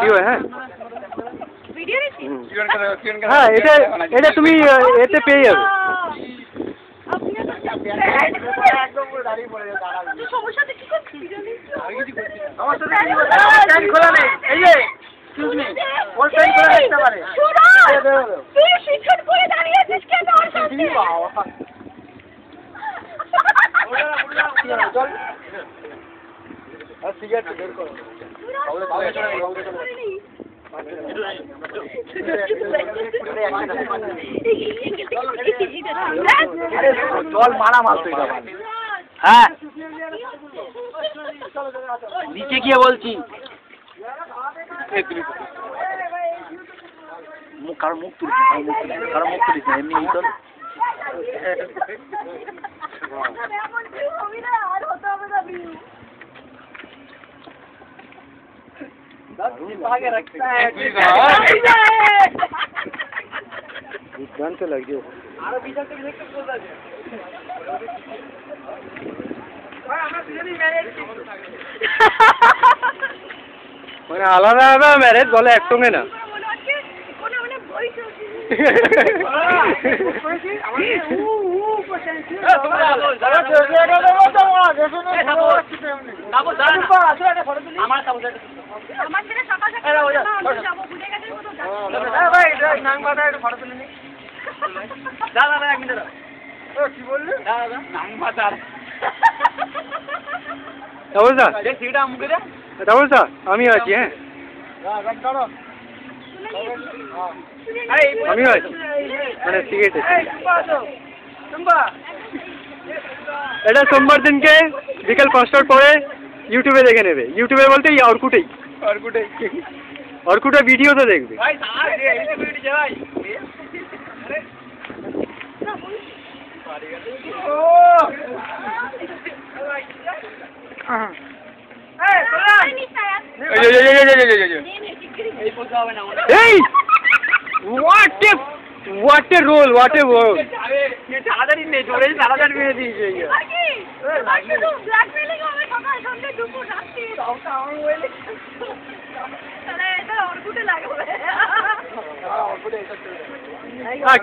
Video হ্যাঁ হ্যাঁ এটা তুমি এতে পেয়ে যাবে। জল মারা মাল তুই হ্যাঁ নিচে গিয়ে বলছি কারো মুখ তুলিস কারো মুখ তুলিস এমনি চল জানতে লাগছে মানে আলাদা আলাদা ম্যারেজ বলে একসঙ্গে না। আমি আছি হ্যাঁ আমিও আছি মানে সিগারেট এটা সোমবার দিনকে বিকেল 5টার পরে ইউটিউবে দেখে নেবে। ইউটিউবে বলতে অর্কুটে ভিডিওতে দেখবে। What a role, what a role.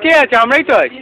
কে আছে? আমরাই তো আছি।